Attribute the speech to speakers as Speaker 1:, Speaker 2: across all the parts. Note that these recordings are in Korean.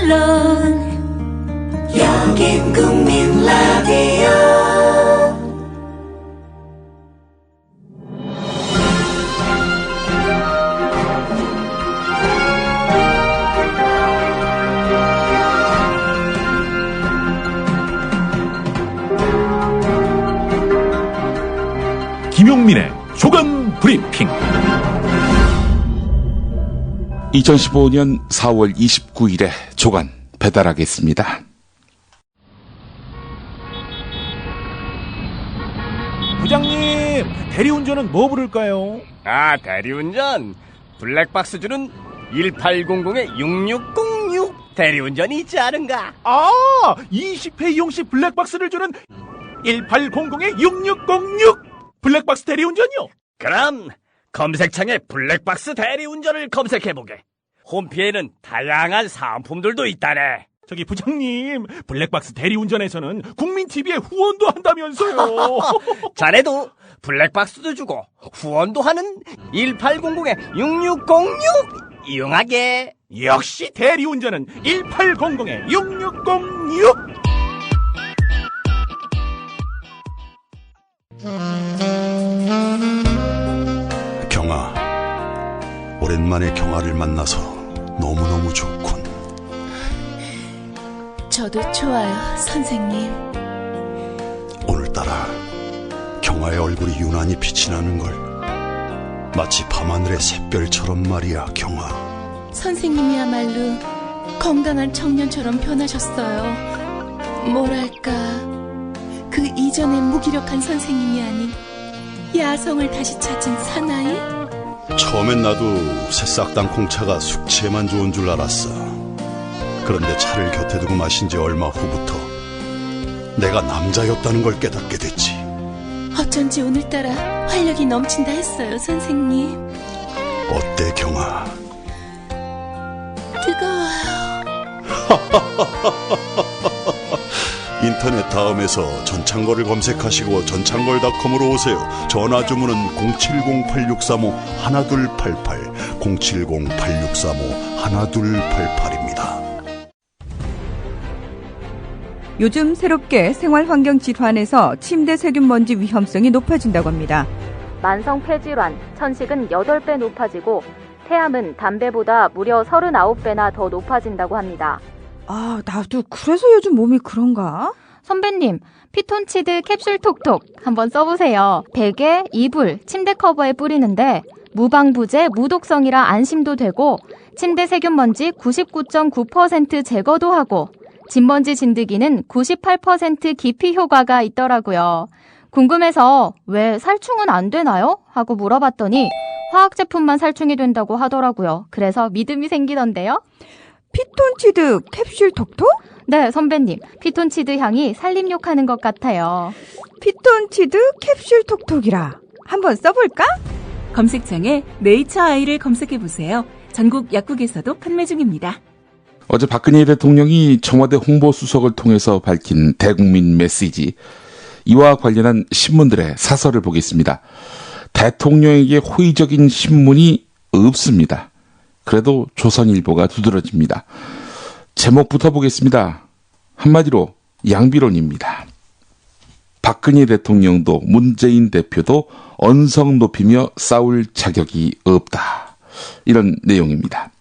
Speaker 1: 물론 여긴 국민 라디오.
Speaker 2: 김용민의 조간 브리핑.
Speaker 3: 2015년 4월 29일에 조간 배달하겠습니다.
Speaker 2: 부장님, 대리운전은 뭐 부를까요?
Speaker 4: 대리운전. 블랙박스 주는 1800-6606 대리운전이 있지 않은가?
Speaker 2: 20회 이용시 블랙박스를 주는 1800-6606 블랙박스 대리운전이요?
Speaker 4: 그럼 검색창에 블랙박스 대리운전을 검색해보게. 홈피에는 다양한 상품들도 있다네.
Speaker 2: 저기 부장님, 블랙박스 대리운전에서는 국민TV에 후원도 한다면서요.
Speaker 4: 자네도 블랙박스도 주고 후원도 하는 1800-6606 이용하게.
Speaker 2: 역시 대리운전은 1800-6606.
Speaker 5: 경아, 오랜만에 경아를 만나서 너무너무 좋군.
Speaker 1: 저도 좋아요, 선생님.
Speaker 5: 오늘따라 경아의 얼굴이 유난히 빛이 나는 걸. 마치 밤하늘의 샛별처럼 말이야, 경아.
Speaker 1: 선생님이야말로 건강한 청년처럼 변하셨어요. 뭐랄까, 그 이전의 무기력한 선생님이 아닌 야성을 다시 찾은 사나이?
Speaker 5: 처음엔 나도 새싹 땅콩차가 숙취에만 좋은 줄 알았어. 그런데 차를 곁에 두고 마신 지 얼마 후부터 내가 남자였다는 걸 깨닫게 됐지.
Speaker 1: 어쩐지 오늘따라 활력이 넘친다 했어요, 선생님.
Speaker 5: 어때, 경아?
Speaker 1: 뜨거워요.
Speaker 5: 인터넷 다음에서 전창걸을 검색하시고 전창걸닷컴으로 오세요. 전화 주문은 070-8635-1288 070-8635-1288입니다.
Speaker 6: 요즘 새롭게 생활환경 질환에서 침대 세균 먼지 위험성이 높아진다고 합니다.
Speaker 7: 만성 폐질환, 천식은 8배 높아지고 폐암은 담배보다 무려 39배나 더 높아진다고 합니다.
Speaker 6: 나도 그래서 요즘 몸이 그런가?
Speaker 7: 선배님, 피톤치드 캡슐 톡톡 한번 써보세요. 베개, 이불, 침대 커버에 뿌리는데 무방부제, 무독성이라 안심도 되고 침대 세균 먼지 99.9% 제거도 하고 진먼지 진드기는 98% 기피 효과가 있더라고요. 궁금해서 왜 살충은 안 되나요? 하고 물어봤더니 화학 제품만 살충이 된다고 하더라고요. 그래서 믿음이 생기던데요.
Speaker 6: 피톤치드 캡슐 톡톡?
Speaker 7: 네, 선배님. 피톤치드 향이 살림욕하는 것 같아요.
Speaker 6: 피톤치드 캡슐 톡톡이라. 한번 써볼까?
Speaker 8: 검색창에 네이처 아이를 검색해보세요. 전국 약국에서도 판매 중입니다.
Speaker 3: 어제 박근혜 대통령이 청와대 홍보수석을 통해서 밝힌 대국민 메시지, 이와 관련한 신문들의 사설을 보겠습니다. 대통령에게 호의적인 신문이 없습니다. 그래도 조선일보가 두드러집니다. 제목부터 보겠습니다. 한마디로 양비론입니다. 박근혜 대통령도 문재인 대표도 언성 높이며 싸울 자격이 없다. 이런 내용입니다.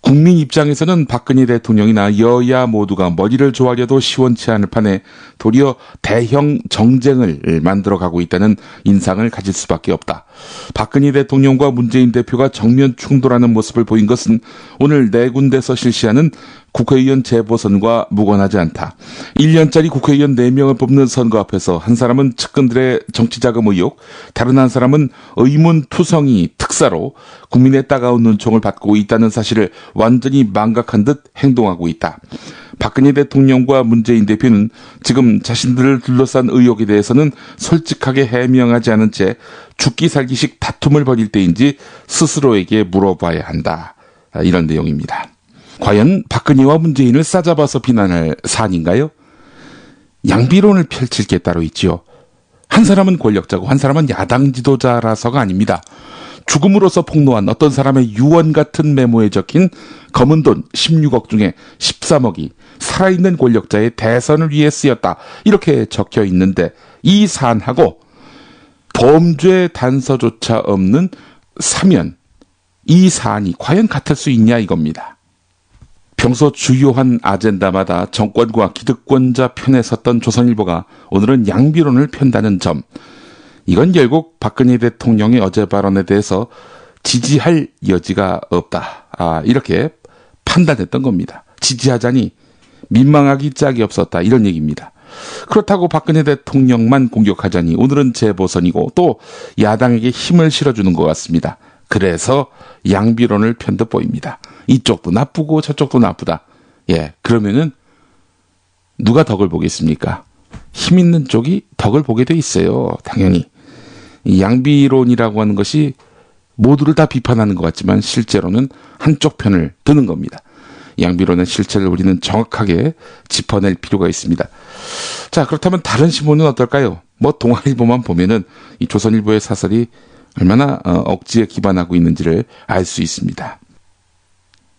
Speaker 3: 국민 입장에서는 박근혜 대통령이나 여야 모두가 머리를 조아려도 시원치 않을 판에 도리어 대형 정쟁을 만들어가고 있다는 인상을 가질 수밖에 없다. 박근혜 대통령과 문재인 대표가 정면 충돌하는 모습을 보인 것은 오늘 4군데서 실시하는 국회의원 재보선과 무관하지 않다. 1년짜리 국회의원 4명을 뽑는 선거 앞에서 한 사람은 측근들의 정치자금 의혹, 다른 한 사람은 의문투성이 특사로 국민의 따가운 눈총을 받고 있다는 사실을 완전히 망각한 듯 행동하고 있다. 박근혜 대통령과 문재인 대표는 지금 자신들을 둘러싼 의혹에 대해서는 솔직하게 해명하지 않은 채 죽기 살기식 다툼을 벌일 때인지 스스로에게 물어봐야 한다. 이런 내용입니다. 과연 박근혜와 문재인을 싸잡아서 비난할 사안인가요? 양비론을 펼칠 게 따로 있지요. 한 사람은 권력자고 한 사람은 야당 지도자라서가 아닙니다. 죽음으로써 폭로한 어떤 사람의 유언 같은 메모에 적힌 검은 돈 16억 중에 13억이 살아있는 권력자의 대선을 위해 쓰였다. 이렇게 적혀 있는데 이 사안하고 범죄 단서조차 없는 사면, 이 사안이 과연 같을 수 있냐 이겁니다. 평소 주요한 아젠다마다 정권과 기득권자 편에 섰던 조선일보가 오늘은 양비론을 편다는 점, 이건 결국 박근혜 대통령의 어제 발언에 대해서 지지할 여지가 없다. 이렇게 판단했던 겁니다. 지지하자니 민망하기 짝이 없었다. 이런 얘기입니다. 그렇다고 박근혜 대통령만 공격하자니 오늘은 재보선이고 또 야당에게 힘을 실어주는 것 같습니다. 그래서 양비론을 편 듯 보입니다. 이쪽도 나쁘고 저쪽도 나쁘다. 그러면은 누가 덕을 보겠습니까? 힘 있는 쪽이 덕을 보게 돼 있어요. 당연히. 이 양비론이라고 하는 것이 모두를 다 비판하는 것 같지만 실제로는 한쪽 편을 드는 겁니다. 양비론의 실체를 우리는 정확하게 짚어낼 필요가 있습니다. 자, 그렇다면 다른 신문은 어떨까요? 동아일보만 보면은 이 조선일보의 사설이 얼마나 억지에 기반하고 있는지를 알 수 있습니다.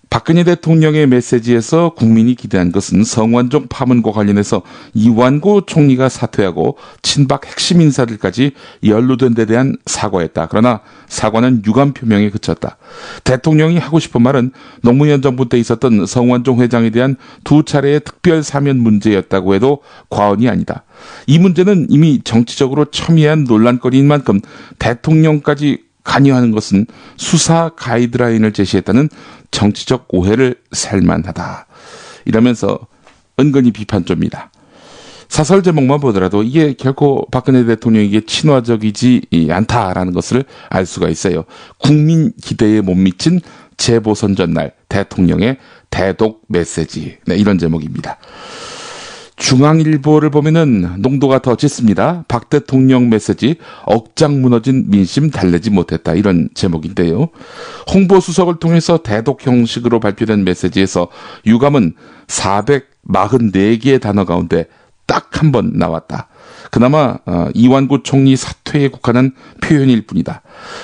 Speaker 3: 박근혜 대통령의 메시지에서 국민이 기대한 것은 성완종 파문과 관련해서 이완구 총리가 사퇴하고 친박 핵심 인사들까지 연루된 데 대한 사과였다. 그러나 사과는 유감 표명에 그쳤다. 대통령이 하고 싶은 말은 노무현 정부 때 있었던 성완종 회장에 대한 2차례의 특별 사면 문제였다고 해도 과언이 아니다. 이 문제는 이미 정치적으로 첨예한 논란거리인 만큼 대통령까지 관여하는 것은 수사 가이드라인을 제시했다는 정치적 오해를 살만하다. 이러면서 은근히 비판조입니다. 사설 제목만 보더라도 이게 결코 박근혜 대통령에게 친화적이지 않다라는 것을 알 수가 있어요. 국민 기대에 못 미친 재보선 전날 대통령의 대독 메시지. 이런 제목입니다. 중앙일보를 보면은 농도가 더 짙습니다. 박 대통령 메시지 억장 무너진 민심 달래지 못했다. 이런 제목인데요. 홍보수석을 통해서 대독 형식으로 발표된 메시지에서 유감은 444개의 단어 가운데 딱 한 번 나왔다. 그나마 이완구 총리 사퇴에 국한한 표현일 뿐이다.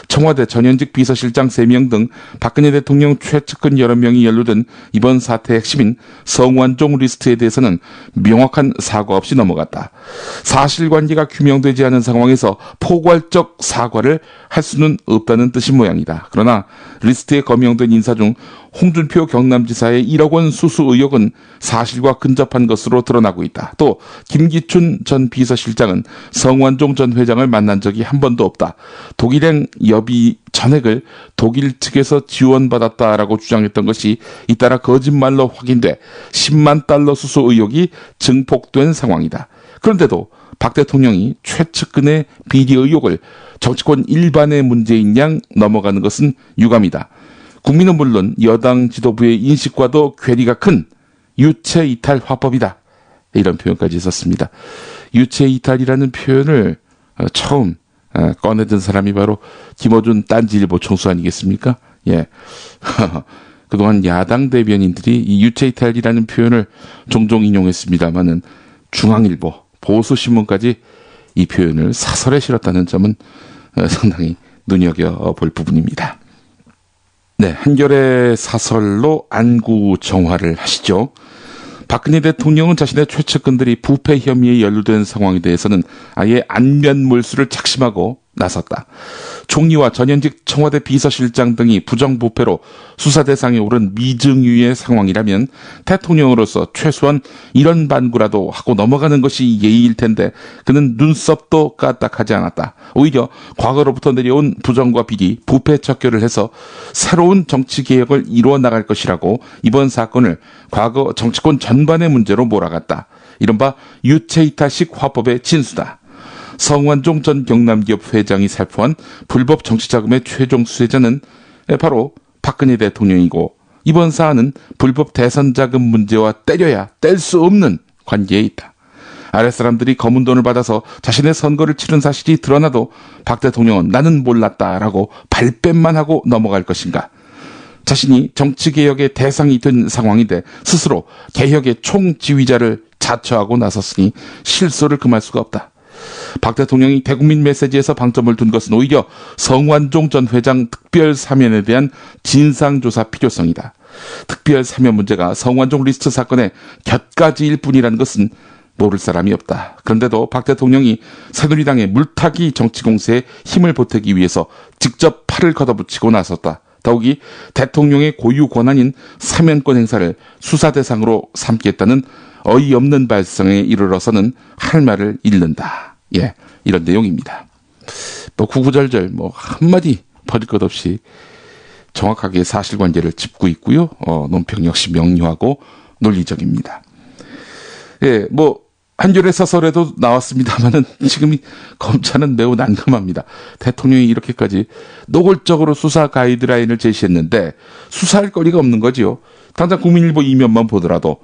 Speaker 3: 청와대 전현직 비서실장 3명 등 박근혜 대통령 최측근 여러 명이 연루된 이번 사태의 핵심인 성완종 리스트에 대해서는 명확한 사과 없이 넘어갔다. 사실관계가 규명되지 않은 상황에서 포괄적 사과를 할 수는 없다는 뜻인 모양이다. 그러나 리스트에 거명된 인사 중 홍준표 경남지사의 1억 원 수수 의혹은 사실과 근접한 것으로 드러나고 있다. 또 김기춘 전 비서실장은 성완종 전 회장을 만난 적이 한 번도 없다. 독일행 여비 전액을 독일 측에서 지원받았다라고 주장했던 것이 잇따라 거짓말로 확인돼 10만 달러 수수 의혹이 증폭된 상황이다. 그런데도 박 대통령이 최측근의 비리 의혹을 정치권 일반의 문제인 양 넘어가는 것은 유감이다. 국민은 물론 여당 지도부의 인식과도 괴리가 큰 유체이탈 화법이다. 이런 표현까지 있었습니다. 유체이탈이라는 표현을 처음 꺼내든 사람이 바로 김어준 딴지일보 총수 아니겠습니까? 그동안 야당 대변인들이 이 유체이탈이라는 표현을 종종 인용했습니다마는 중앙일보, 보수신문까지 이 표현을 사설에 실었다는 점은 상당히 눈여겨볼 부분입니다. 한결의 사설로 안구 정화를 하시죠. 박근혜 대통령은 자신의 최측근들이 부패 혐의에 연루된 상황에 대해서는 아예 안면몰수를 작심하고 나섰다. 총리와 전현직 청와대 비서실장 등이 부정부패로 수사 대상에 오른 미증유의 상황이라면 대통령으로서 최소한 이런 반구라도 하고 넘어가는 것이 예의일 텐데 그는 눈썹도 까딱하지 않았다. 오히려 과거로부터 내려온 부정과 비리, 부패 척결을 해서 새로운 정치개혁을 이루어 나갈 것이라고 이번 사건을 과거 정치권 전반의 문제로 몰아갔다. 이른바 유체이탈식 화법의 진수다. 성완종 전 경남기업 회장이 살포한 불법 정치자금의 최종 수혜자는 바로 박근혜 대통령이고 이번 사안은 불법 대선자금 문제와 때려야 뗄 수 없는 관계에 있다. 아랫사람들이 검은 돈을 받아서 자신의 선거를 치른 사실이 드러나도 박 대통령은 나는 몰랐다라고 발뺌만 하고 넘어갈 것인가. 자신이 정치개혁의 대상이 된 상황인데 스스로 개혁의 총지휘자를 자처하고 나섰으니 실소를 금할 수가 없다. 박 대통령이 대국민 메시지에서 방점을 둔 것은 오히려 성완종 전 회장 특별 사면에 대한 진상조사 필요성이다. 특별 사면 문제가 성완종 리스트 사건의 곁가지일 뿐이라는 것은 모를 사람이 없다. 그런데도 박 대통령이 새누리당의 물타기 정치 공세에 힘을 보태기 위해서 직접 팔을 걷어붙이고 나섰다. 더욱이 대통령의 고유 권한인 사면권 행사를 수사 대상으로 삼겠다는 어이없는 발상에 이르러서는 할 말을 잃는다. 예, 이런 내용입니다. 구구절절 한마디 버릴 것 없이 정확하게 사실관계를 짚고 있고요. 논평 역시 명료하고 논리적입니다. 예, 한겨레 사설에도 나왔습니다만은 지금 검찰은 매우 난감합니다. 대통령이 이렇게까지 노골적으로 수사 가이드라인을 제시했는데 수사할 거리가 없는 거지요. 당장 국민일보 이면만 보더라도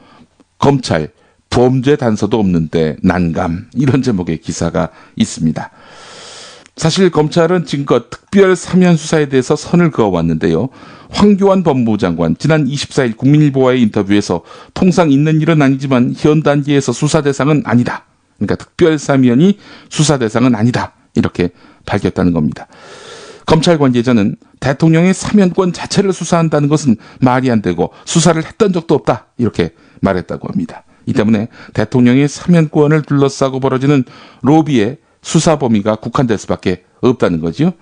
Speaker 3: 검찰 범죄 단서도 없는데 난감, 이런 제목의 기사가 있습니다. 사실 검찰은 지금껏 특별 사면 수사에 대해서 선을 그어왔는데요. 황교안 법무부 장관 지난 24일 국민일보와의 인터뷰에서 통상 있는 일은 아니지만 현 단계에서 수사 대상은 아니다. 그러니까 특별 사면이 수사 대상은 아니다. 이렇게 밝혔다는 겁니다. 검찰 관계자는 대통령의 사면권 자체를 수사한다는 것은 말이 안 되고 수사를 했던 적도 없다. 이렇게 말했다고 합니다. 이 때문에 대통령의 사면권을 둘러싸고 벌어지는 로비에 수사 범위가 국한될 수밖에 없다는 거지요.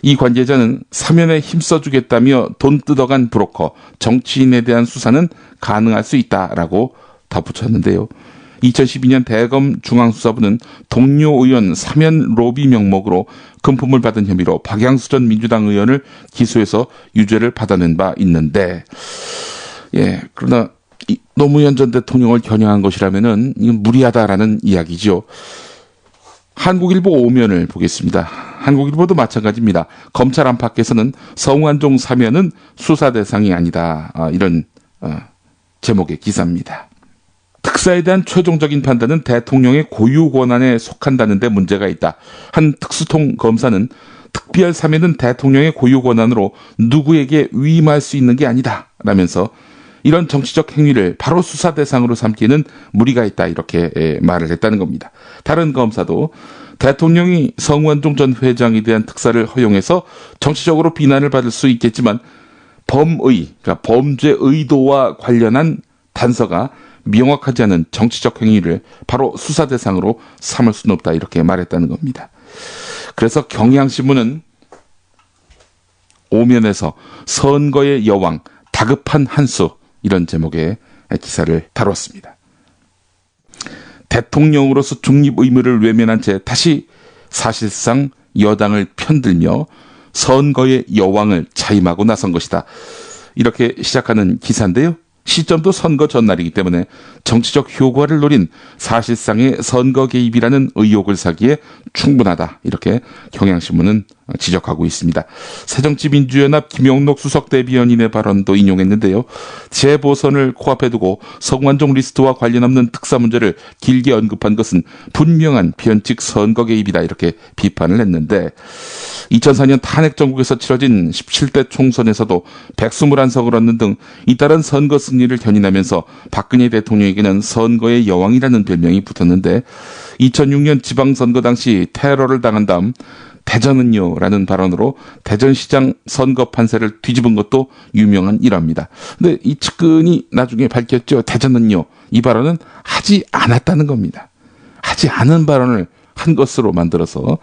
Speaker 3: 이 관계자는 사면에 힘써주겠다며 돈 뜯어간 브로커, 정치인에 대한 수사는 가능할 수 있다라고 덧붙였는데요. 2012년 대검 중앙수사부는 동료 의원 사면 로비 명목으로 금품을 받은 혐의로 박양수 전 민주당 의원을 기소해서 유죄를 받아낸 바 있는데, 예, 그러나 노무현 전 대통령을 겨냥한 것이라면은 이건 무리하다라는 이야기죠. 한국일보 5면을 보겠습니다. 한국일보도 마찬가지입니다. 검찰 안팎에서는 성완종 사면은 수사 대상이 아니다. 이런 제목의 기사입니다. 특사에 대한 최종적인 판단은 대통령의 고유 권한에 속한다는 데 문제가 있다. 한 특수통 검사는 특별 사면은 대통령의 고유 권한으로 누구에게 위임할 수 있는 게 아니다. 라면서 이런 정치적 행위를 바로 수사 대상으로 삼기에는 무리가 있다. 이렇게 말을 했다는 겁니다. 다른 검사도 대통령이 성완종 전 회장에 대한 특사를 허용해서 정치적으로 비난을 받을 수 있겠지만 그러니까 범죄 의도와 관련한 단서가 명확하지 않은 정치적 행위를 바로 수사 대상으로 삼을 수는 없다. 이렇게 말했다는 겁니다. 그래서 경향신문은 오면에서 선거의 여왕, 다급한 한수, 이런 제목의 기사를 다뤘습니다. 대통령으로서 중립 의무를 외면한 채 다시 사실상 여당을 편들며 선거의 여왕을 자임하고 나선 것이다. 이렇게 시작하는 기사인데요. 시점도 선거 전날이기 때문에 정치적 효과를 노린 사실상의 선거 개입이라는 의혹을 사기에 충분하다. 이렇게 경향신문은 지적하고 있습니다. 새정치민주연합 김용록 수석 대변인의 발언도 인용했는데요. 재보선을 코앞에 두고 성완종 리스트와 관련 없는 특사 문제를 길게 언급한 것은 분명한 변칙 선거 개입이다. 이렇게 비판을 했는데 2004년 탄핵 정국에서 치러진 17대 총선에서도 121석을 얻는 등 잇따른 선거 승리를 견인하면서 박근혜 대통령에게는 선거의 여왕이라는 별명이 붙었는데 2006년 지방선거 당시 테러를 당한 다음 대전은요 라는 발언으로 대전시장 선거 판세를 뒤집은 것도 유명한 일화입니다. 근데 이 측근이 나중에 밝혔죠. 대전은요, 이 발언은 하지 않았다는 겁니다. 하지 않은 발언을 한 것으로 만들어서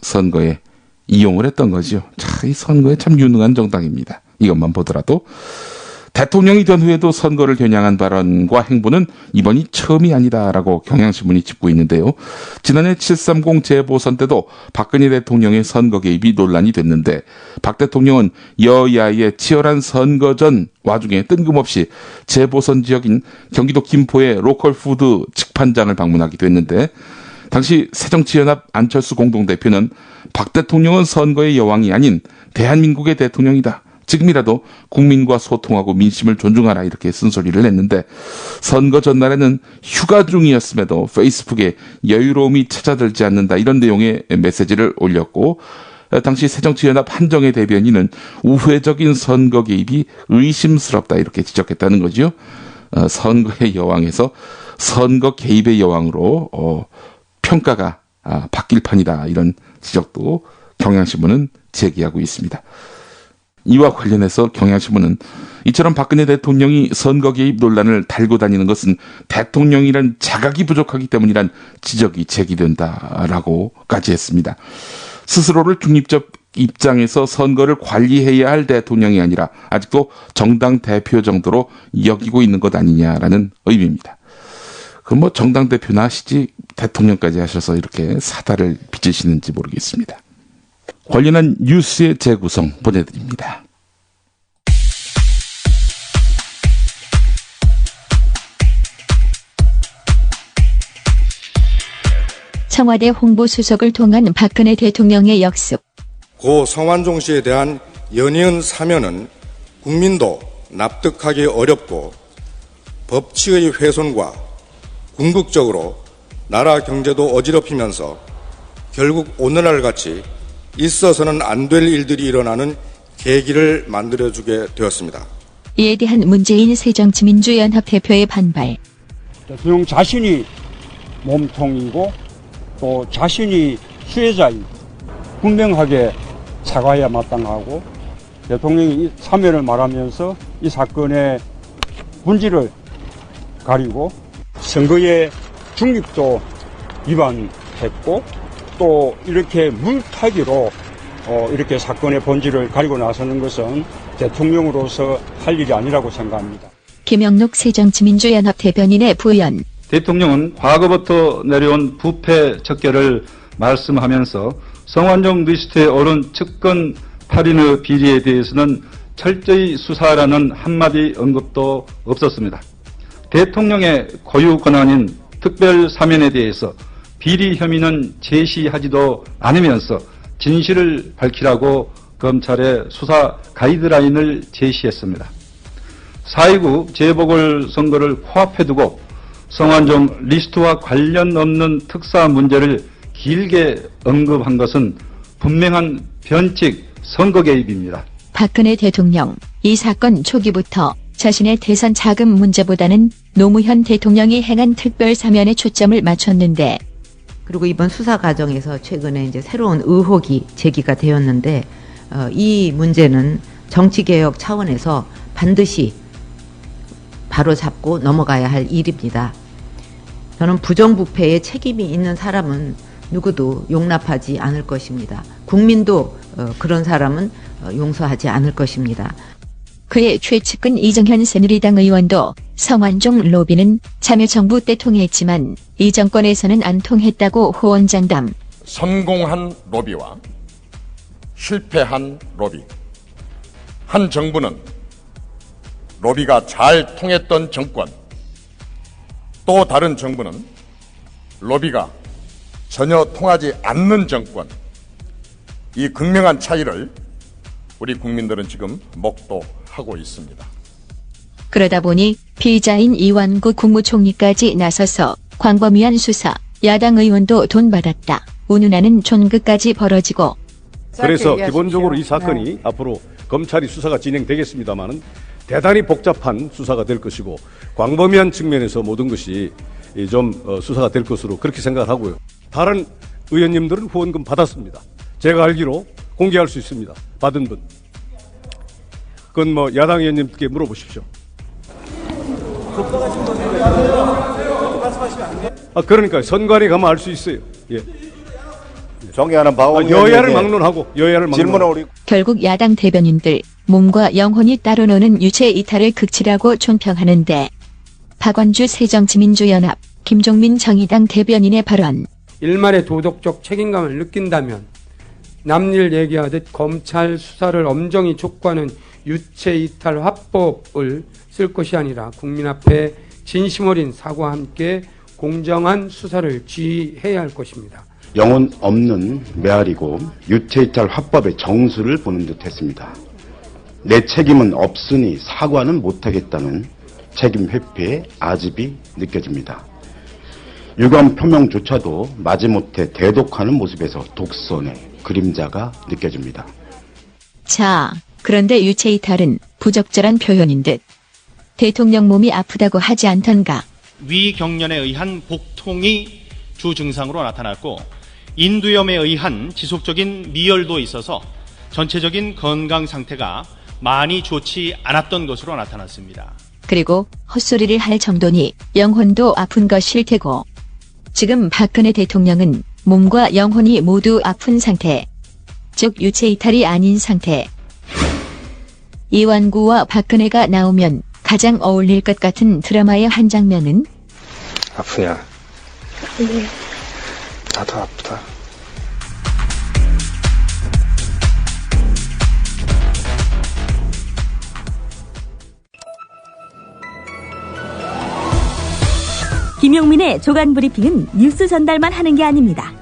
Speaker 3: 선거에 이용을 했던 거죠. 이 선거에 참 유능한 정당입니다. 이것만 보더라도. 대통령이 된 후에도 선거를 겨냥한 발언과 행보는 이번이 처음이 아니다라고 경향신문이 짚고 있는데요. 지난해 730 재보선 때도 박근혜 대통령의 선거 개입이 논란이 됐는데 박 대통령은 여야의 치열한 선거전 와중에 뜬금없이 재보선 지역인 경기도 김포의 로컬푸드 직판장을 방문하기도 했는데 당시 새정치연합 안철수 공동대표는 박 대통령은 선거의 여왕이 아닌 대한민국의 대통령이다. 지금이라도 국민과 소통하고 민심을 존중하라 이렇게 쓴소리를 했는데 선거 전날에는 휴가 중이었음에도 페이스북에 여유로움이 찾아들지 않는다 이런 내용의 메시지를 올렸고 당시 새정치연합 한정혜 대변인은 우회적인 선거 개입이 의심스럽다 이렇게 지적했다는 거죠. 선거의 여왕에서 선거 개입의 여왕으로 평가가 바뀔 판이다 이런 지적도 경향신문은 제기하고 있습니다. 이와 관련해서 경향신문은 이처럼 박근혜 대통령이 선거 개입 논란을 달고 다니는 것은 대통령이란 자각이 부족하기 때문이란 지적이 제기된다라고까지 했습니다. 스스로를 중립적 입장에서 선거를 관리해야 할 대통령이 아니라 아직도 정당 대표 정도로 여기고 있는 것 아니냐라는 의미입니다. 그럼 뭐 정당 대표나 하시지 대통령까지 하셔서 이렇게 사달을 빚으시는지 모르겠습니다. 관련한 뉴스의 재구성 보내드립니다.
Speaker 9: 청와대 홍보수석을 통한 박근혜 대통령의 역습.
Speaker 10: 고 성완종 씨에 대한 연이은 사면은 국민도 납득하기 어렵고 법치의 훼손과 궁극적으로 나라 경제도 어지럽히면서 결국 오늘날 같이 있어서는 안 될 일들이 일어나는 계기를 만들어주게 되었습니다.
Speaker 9: 이에 대한 문재인 새정치민주연합 대표의 반발.
Speaker 11: 대통령 자신이 몸통이고 또 자신이 수혜자인 분명하게 사과해야 마땅하고 대통령이 이 사면을 말하면서 이 사건의 본질을 가리고 선거의 중립도 위반했고 또 이렇게 물타기로 이렇게 사건의 본질을 가리고 나서는 것은 대통령으로서 할 일이 아니라고 생각합니다.
Speaker 9: 김영록 새정치민주연합 대변인의 부연.
Speaker 12: 대통령은 과거부터 내려온 부패 척결을 말씀하면서 성완종 리스트에 오른 측근 8인의 비리에 대해서는 철저히 수사라는 한마디 언급도 없었습니다. 대통령의 고유 권한인 특별 사면에 대해서 비리 혐의는 제시하지도 않으면서 진실을 밝히라고 검찰에 수사 가이드라인을 제시했습니다. 4.29 재보궐선거를 코앞에 두고 성완종 리스트와 관련 없는 특사 문제를 길게 언급한 것은 분명한 변칙 선거 개입입니다.
Speaker 9: 박근혜 대통령, 이 사건 초기부터 자신의 대선 자금 문제보다는 노무현 대통령이 행한 특별 사면에 초점을 맞췄는데,
Speaker 13: 그리고 이번 수사 과정에서 최근에 이제 새로운 의혹이 제기가 되었는데, 이 문제는 정치개혁 차원에서 반드시 바로잡고 넘어가야 할 일입니다. 저는 부정부패에 책임이 있는 사람은 누구도 용납하지 않을 것입니다. 국민도 그런 사람은 용서하지 않을 것입니다.
Speaker 9: 그의 최측근 이정현 새누리당 의원도 성완종 로비는 참여정부 때 통했지만 이 정권에서는 안 통했다고 호언장담.
Speaker 14: 성공한 로비와 실패한 로비. 한 정부는 로비가 잘 통했던 정권, 또 다른 정부는 로비가 전혀 통하지 않는 정권, 이 극명한 차이를 우리 국민들은 지금 목도하고 있습니다.
Speaker 9: 그러다 보니 피의자인 이완구 국무총리까지 나서서 광범위한 수사, 야당 의원도 돈 받았다, 운운하는 존극까지 벌어지고.
Speaker 15: 그래서 기본적으로 이 사건이 앞으로 검찰이 수사가 진행되겠습니다마는 대단히 복잡한 수사가 될 것이고 광범위한 측면에서 모든 것이 좀 수사가 될 것으로 그렇게 생각을 하고요. 다른 의원님들은 후원금 받았습니다. 제가 알기로 공개할 수 있습니다. 받은 분. 그건 뭐 야당 의원님께 물어보십시오. 그러니까 선관위 가면 알 수 있어요. 예.
Speaker 16: 존경하는 박원순
Speaker 15: 여야를 막론하고 여야를 막론하고.
Speaker 9: 결국 야당 대변인들 몸과 영혼이 따로 노는 유체 이탈을 극치라고 총평하는데, 박원주 새정치민주연합 김종민 정의당 대변인의 발언.
Speaker 17: 일말의 도덕적 책임감을 느낀다면 남일 얘기하듯 검찰 수사를 엄정히 촉구하는 유체 이탈 화법을 쓸 것이 아니라 국민 앞에 진심 어린 사과와 함께 공정한 수사를 지휘해야 할 것입니다.
Speaker 16: 영혼 없는 메아리고 유체이탈 화법의 정수를 보는 듯 했습니다. 내 책임은 없으니 사과는 못하겠다는 책임 회피의 아집이 느껴집니다. 유감 표명조차도 마지못해 대독하는 모습에서 독선의 그림자가 느껴집니다.
Speaker 9: 자, 그런데 유체 이탈은 부적절한 표현인 듯. 대통령 몸이 아프다고 하지 않던가.
Speaker 18: 위경련에 의한 복통이 주 증상으로 나타났고, 인두염에 의한 지속적인 미열도 있어서 전체적인 건강 상태가 많이 좋지 않았던 것으로 나타났습니다.
Speaker 9: 그리고 헛소리를 할 정도니 영혼도 아픈 것일 테고. 지금 박근혜 대통령은 몸과 영혼이 모두 아픈 상태. 즉 유체 이탈이 아닌 상태. 이완구와 박근혜가 나오면 가장 어울릴 것 같은 드라마의 한 장면은
Speaker 19: 아프냐? 네. 나도 아프다.
Speaker 20: 김용민의 조간 브리핑은 뉴스 전달만 하는 게 아닙니다.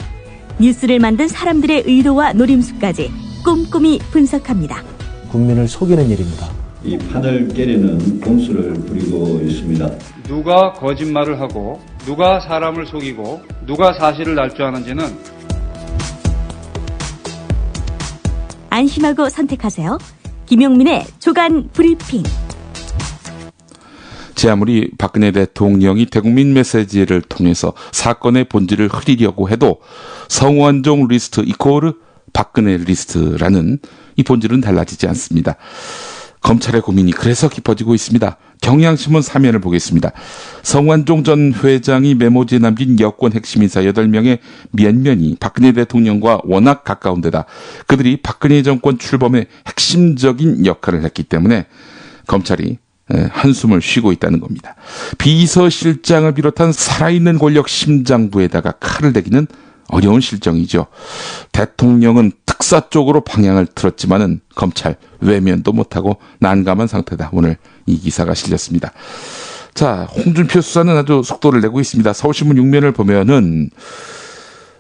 Speaker 20: 뉴스를 만든 사람들의 의도와 노림수까지 꼼꼼히 분석합니다.
Speaker 21: 국민을 속이는 일입니다.
Speaker 22: 이 판을 깨려는 공수를 부리고 있습니다.
Speaker 12: 누가 거짓말을 하고 누가 사람을 속이고 누가 사실을 날조하는지는
Speaker 20: 안심하고 선택하세요. 김용민의 조간 브리핑.
Speaker 3: 제 아무리 박근혜 대통령이 대국민 메시지를 통해서 사건의 본질을 흐리려고 해도 성완종 리스트 이코르 박근혜 리스트라는 이 본질은 달라지지 않습니다. 검찰의 고민이 그래서 깊어지고 있습니다. 경향신문 3면을 보겠습니다. 성완종 전 회장이 메모지에 남긴 여권 핵심 인사 8명의 면면이 박근혜 대통령과 워낙 가까운 데다 그들이 박근혜 정권 출범에 핵심적인 역할을 했기 때문에 검찰이 한숨을 쉬고 있다는 겁니다. 비서실장을 비롯한 살아있는 권력 심장부에다가 칼을 대기는 어려운 실정이죠. 대통령은 특사 쪽으로 방향을 틀었지만은 검찰 외면도 못하고 난감한 상태다. 오늘 이 기사가 실렸습니다. 자, 홍준표 수사는 아주 속도를 내고 있습니다. 서울신문 6면을 보면은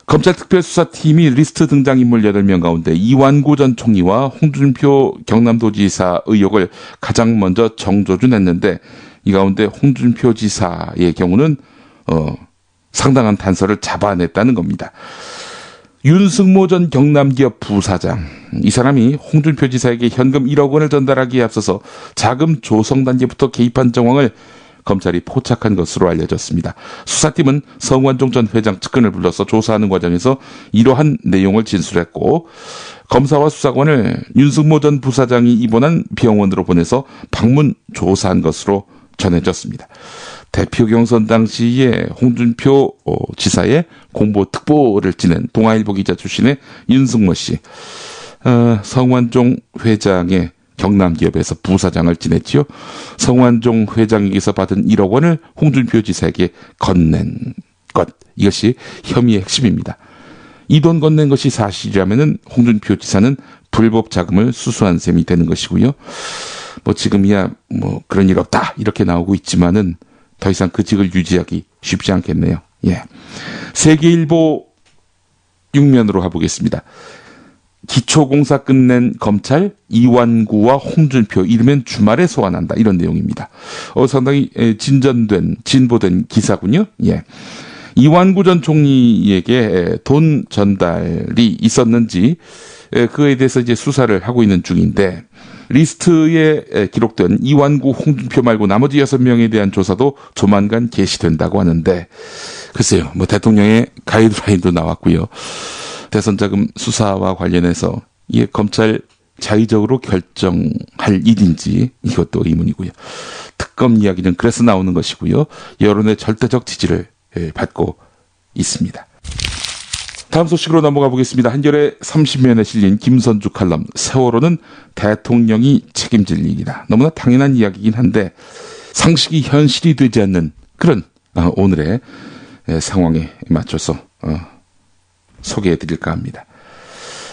Speaker 3: 검찰 특별수사팀이 리스트 등장인물 8명 가운데 이완구 전 총리와 홍준표 경남도지사 의혹을 가장 먼저 정조준했는데 이 가운데 홍준표 지사의 경우는 상당한 단서를 잡아냈다는 겁니다. 윤승모 전 경남기업 부사장, 이 사람이 홍준표 지사에게 현금 1억 원을 전달하기에 앞서서 자금 조성 단계부터 개입한 정황을 검찰이 포착한 것으로 알려졌습니다. 수사팀은 성완종 전 회장 측근을 불러서 조사하는 과정에서 이러한 내용을 진술했고 검사와 수사관을 윤승모 전 부사장이 입원한 병원으로 보내서 방문 조사한 것으로 전해졌습니다. 대표 경선 당시에 홍준표 지사의 공보 특보를 지낸 동아일보 기자 출신의 윤승모 씨, 성완종 회장의 경남기업에서 부사장을 지냈지요. 성완종 회장에게서 받은 1억 원을 홍준표 지사에게 건넨 것, 이것이 혐의의 핵심입니다. 이 돈 건넨 것이 사실이라면은 홍준표 지사는 불법 자금을 수수한 셈이 되는 것이고요. 지금이야 그런 일 없다 이렇게 나오고 있지만은 더 이상 그 직을 유지하기 쉽지 않겠네요. 예. 세계일보 6면으로 가보겠습니다. 기초공사 끝낸 검찰 이완구와 홍준표 이르면 주말에 소환한다 이런 내용입니다. 상당히 진보된 기사군요. 예. 이완구 전 총리에게 돈 전달이 있었는지 그에 대해서 이제 수사를 하고 있는 중인데 리스트에 기록된 이완구, 홍준표 말고 나머지 6명에 대한 조사도 조만간 개시된다고 하는데 글쎄요. 대통령의 가이드라인도 나왔고요. 대선자금 수사와 관련해서 이게 검찰 자의적으로 결정할 일인지 이것도 의문이고요. 특검 이야기는 그래서 나오는 것이고요. 여론의 절대적 지지를 받고 있습니다. 다음 소식으로 넘어가 보겠습니다. 한겨레 30면에 실린 김선주 칼럼 세월호는 대통령이 책임질 일이다. 너무나 당연한 이야기이긴 한데 상식이 현실이 되지 않는 그런 오늘의 상황에 맞춰서 소개해드릴까 합니다.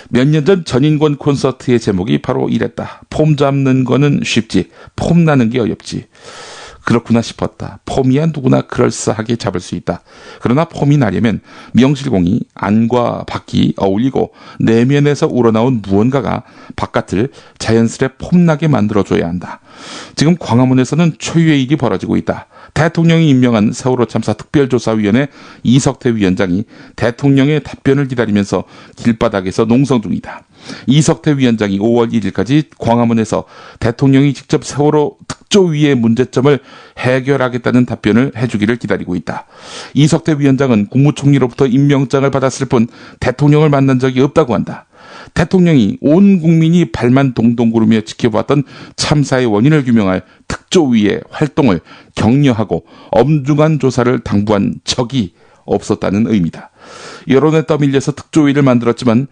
Speaker 3: 몇 년 전 전인권 콘서트의 제목이 바로 이랬다. 폼 잡는 거는 쉽지, 폼 나는 게 어렵지. 그렇구나 싶었다. 폼이야 누구나 그럴싸하게 잡을 수 있다. 그러나 폼이 나려면 명실공히 안과 밖이 어울리고 내면에서 우러나온 무언가가 바깥을 자연스레 폼나게 만들어줘야 한다. 지금 광화문에서는 초유의 일이 벌어지고 있다. 대통령이 임명한 세월호 참사 특별조사위원회 이석태 위원장이 대통령의 답변을 기다리면서 길바닥에서 농성 중이다. 이석태 위원장이 5월 1일까지 광화문에서 대통령이 직접 세월호 특조위의 문제점을 해결하겠다는 답변을 해주기를 기다리고 있다. 이석태 위원장은 국무총리로부터 임명장을 받았을 뿐 대통령을 만난 적이 없다고 한다. 대통령이 온 국민이 발만 동동 구르며 지켜봤던 참사의 원인을 규명할 특조위의 활동을 격려하고 엄중한 조사를 당부한 적이 없었다는 의미다. 여론에 떠밀려서 특조위를 만들었지만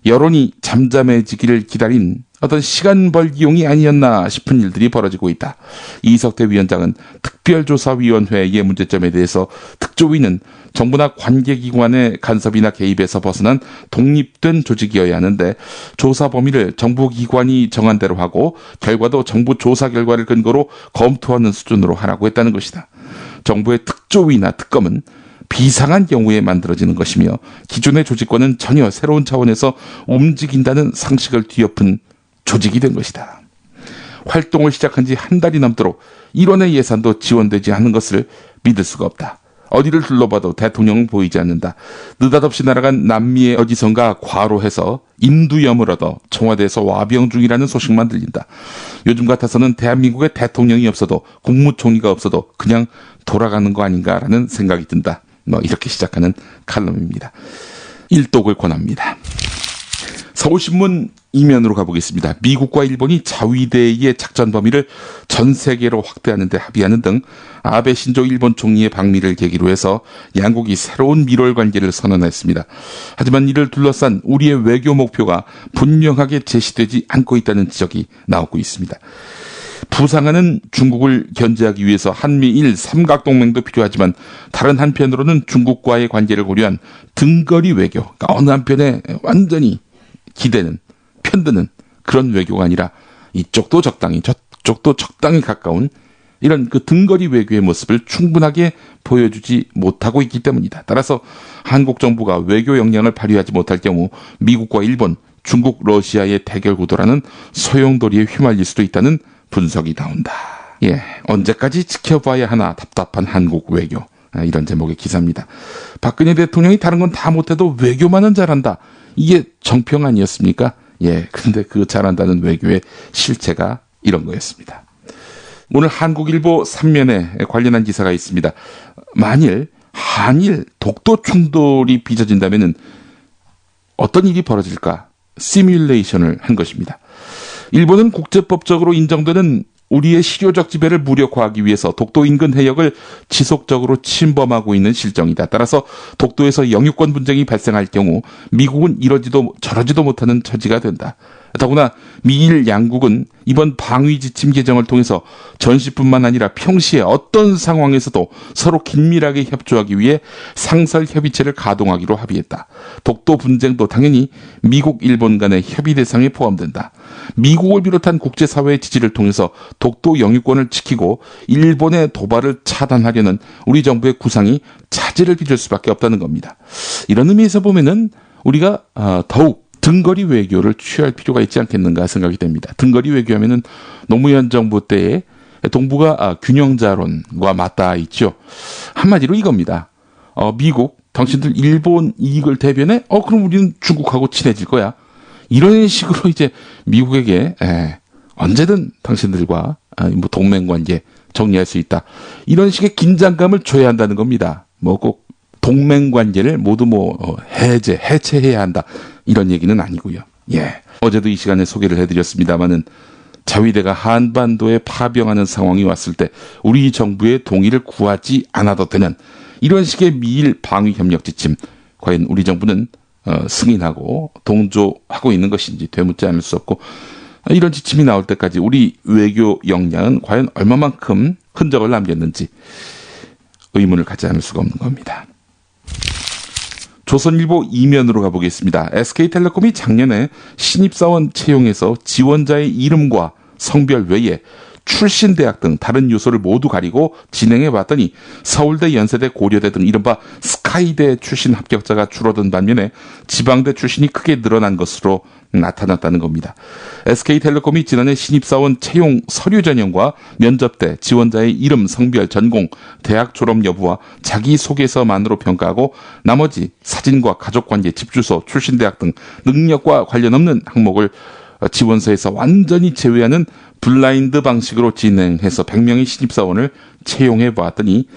Speaker 3: 여론이 잠잠해지기를 기다린 어떤 시간 벌기용이 아니었나 싶은 일들이 벌어지고 있다. 이석태 위원장은 특별조사위원회의 문제점에 대해서 특조위는 정부나 관계기관의 간섭이나 개입에서 벗어난 독립된 조직이어야 하는데 조사 범위를 정부기관이 정한 대로 하고 결과도 정부 조사 결과를 근거로 검토하는 수준으로 하라고 했다는 것이다. 정부의 특조위나 특검은 비상한 경우에 만들어지는 것이며 기존의 조직과는 전혀 새로운 차원에서 움직인다는 상식을 뒤엎은 조직이 된 것이다. 활동을 시작한 지 한 달이 넘도록 일원의 예산도 지원되지 않는 것을 믿을 수가 없다. 어디를 둘러봐도 대통령은 보이지 않는다. 느닷없이 날아간 남미의 어디선가 과로해서 인두염을 얻어 청와대에서 와병 중이라는 소식만 들린다. 요즘 같아서는 대한민국의 대통령이 없어도 국무총리가 없어도 그냥 돌아가는 거 아닌가라는 생각이 든다. 이렇게 시작하는 칼럼입니다. 일독을 권합니다. 서울신문 이면으로 가보겠습니다. 미국과 일본이 자위대의 작전 범위를 전 세계로 확대하는 데 합의하는 등 아베 신조 일본 총리의 방미를 계기로 해서 양국이 새로운 밀월 관계를 선언했습니다. 하지만 이를 둘러싼 우리의 외교 목표가 분명하게 제시되지 않고 있다는 지적이 나오고 있습니다. 부상하는 중국을 견제하기 위해서 한미일 삼각동맹도 필요하지만 다른 한편으로는 중국과의 관계를 고려한 등거리 외교, 그러니까 어느 한편에 완전히 기대는 편드는 그런 외교가 아니라 이쪽도 적당히 저쪽도 적당히 가까운 이런 그 등거리 외교의 모습을 충분하게 보여주지 못하고 있기 때문이다. 따라서 한국 정부가 외교 역량을 발휘하지 못할 경우 미국과 일본, 중국, 러시아의 대결 구도라는 소용돌이에 휘말릴 수도 있다는 분석이 나온다. 언제까지 지켜봐야 하나 답답한 한국 외교. 이런 제목의 기사입니다. 박근혜 대통령이 다른 건 다 못해도 외교만은 잘한다. 이게 정평 아니었습니까? 근데 그 잘한다는 외교의 실체가 이런 거였습니다. 오늘 한국일보 3면에 관련한 기사가 있습니다. 만일 한일 독도 충돌이 빚어진다면 어떤 일이 벌어질까? 시뮬레이션을 한 것입니다. 일본은 국제법적으로 인정되는 우리의 실효적 지배를 무력화하기 위해서 독도 인근 해역을 지속적으로 침범하고 있는 실정이다. 따라서 독도에서 영유권 분쟁이 발생할 경우 미국은 이러지도 저러지도 못하는 처지가 된다. 더구나 미일 양국은 이번 방위 지침 개정을 통해서 전시뿐만 아니라 평시에 어떤 상황에서도 서로 긴밀하게 협조하기 위해 상설 협의체를 가동하기로 합의했다. 독도 분쟁도 당연히 미국, 일본 간의 협의 대상에 포함된다. 미국을 비롯한 국제사회의 지지를 통해서 독도 영유권을 지키고 일본의 도발을 차단하려는 우리 정부의 구상이 차질을 빚을 수밖에 없다는 겁니다. 이런 의미에서 보면은 우리가 더욱 등거리 외교를 취할 필요가 있지 않겠는가 생각이 됩니다. 등거리 외교하면은 노무현 정부 때에 동북아 균형자론과 맞닿아 있죠. 한마디로 이겁니다. 미국, 당신들 일본 이익을 대변해? 그럼 우리는 중국하고 친해질 거야. 이런 식으로 이제 미국에게 언제든 당신들과 동맹관계 정리할 수 있다. 이런 식의 긴장감을 줘야 한다는 겁니다. 꼭 동맹관계를 모두 해체해야 한다. 이런 얘기는 아니고요. 어제도 이 시간에 소개를 해드렸습니다마는 자위대가 한반도에 파병하는 상황이 왔을 때 우리 정부의 동의를 구하지 않아도 되는 이런 식의 미일 방위 협력 지침, 과연 우리 정부는 승인하고 동조하고 있는 것인지 되묻지 않을 수 없고, 이런 지침이 나올 때까지 우리 외교 역량은 과연 얼마만큼 흔적을 남겼는지 의문을 갖지 않을 수가 없는 겁니다. 조선일보 이면으로 가보겠습니다. SK텔레콤이 작년에 신입사원 채용에서 지원자의 이름과 성별 외에 출신 대학 등 다른 요소를 모두 가리고 진행해봤더니 서울대, 연세대, 고려대 등 이른바 스카이대 출신 합격자가 줄어든 반면에 지방대 출신이 크게 늘어난 것으로 나타났다는 겁니다. SK텔레콤이 지난해 신입사원 채용 서류 전형과 면접 때 지원자의 이름, 성별, 전공, 대학 졸업 여부와 자기소개서만으로 평가하고 나머지 사진과 가족관계, 집주소, 출신 대학 등 능력과 관련 없는 항목을 지원서에서 완전히 제외하는 블라인드 방식으로 진행해서 100명의 신입사원을 채용해 보았더니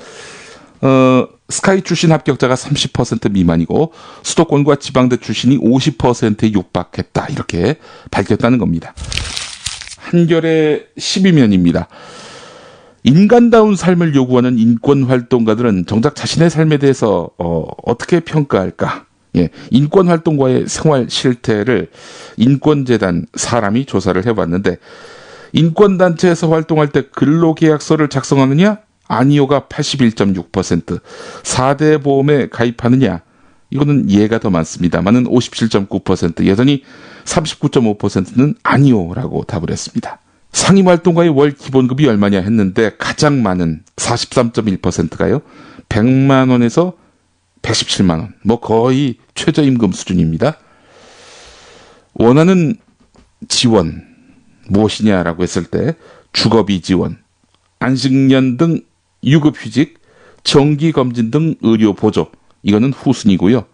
Speaker 3: 스카이 출신 합격자가 30% 미만이고 수도권과 지방대 출신이 50%에 육박했다. 이렇게 밝혔다는 겁니다. 한겨레 12면입니다. 인간다운 삶을 요구하는 인권활동가들은 정작 자신의 삶에 대해서 어떻게 평가할까? 예, 인권활동가의 생활 실태를 인권재단 사람이 조사를 해봤는데 인권단체에서 활동할 때 근로계약서를 작성하느냐? 아니요가 81.6%, 4대 보험에 가입하느냐? 이거는 예가 더 많습니다만은 57.9%, 여전히 39.5%는 아니요라고 답을 했습니다. 상임활동가의 월 기본급이 얼마냐 했는데 가장 많은 43.1%가요. 100만 원에서 117만 원. 뭐 거의 최저임금 수준입니다. 원하는 지원 무엇이냐라고 했을 때 주거비 지원, 안식년 등 유급휴직, 정기검진 등 의료보조, 이거는 후순위고요.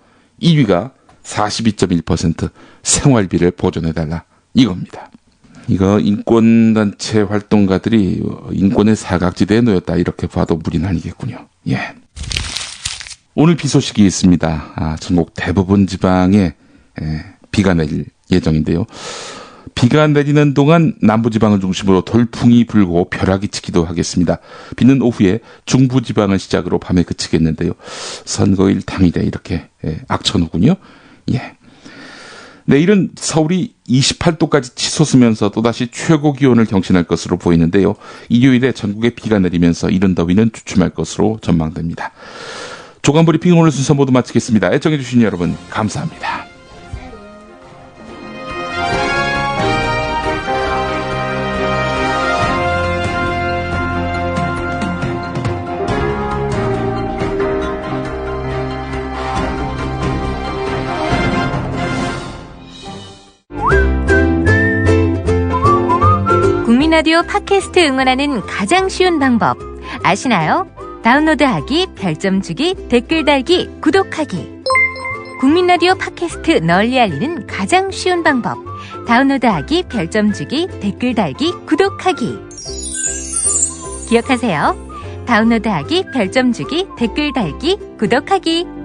Speaker 3: 2위가 42.1% 생활비를 보존해달라 이겁니다. 이거 인권단체 활동가들이 인권의 사각지대에 놓였다 이렇게 봐도 무리는 아니겠군요. 예. 오늘 비 소식이 있습니다. 전국 대부분 지방에 비가 내릴 예정인데요. 비가 내리는 동안 남부지방을 중심으로 돌풍이 불고 벼락이 치기도 하겠습니다. 비는 오후에 중부지방을 시작으로 밤에 그치겠는데요. 선거일 당일에 이렇게 악천후군요. 예. 내일은 서울이 28도까지 치솟으면서 또다시 최고 기온을 경신할 것으로 보이는데요. 일요일에 전국에 비가 내리면서 이른 더위는 주춤할 것으로 전망됩니다. 조간브리핑 오늘 순서 모두 마치겠습니다. 애청해주신 여러분 감사합니다.
Speaker 2: 국민라디오 팟캐스트 응원하는 가장 쉬운 방법 아시나요? 다운로드하기, 별점 주기, 댓글 달기, 구독하기. 국민라디오 팟캐스트 널리 알리는 가장 쉬운 방법. 다운로드하기, 별점 주기, 댓글 달기, 구독하기. 기억하세요. 다운로드하기, 별점 주기, 댓글 달기, 구독하기.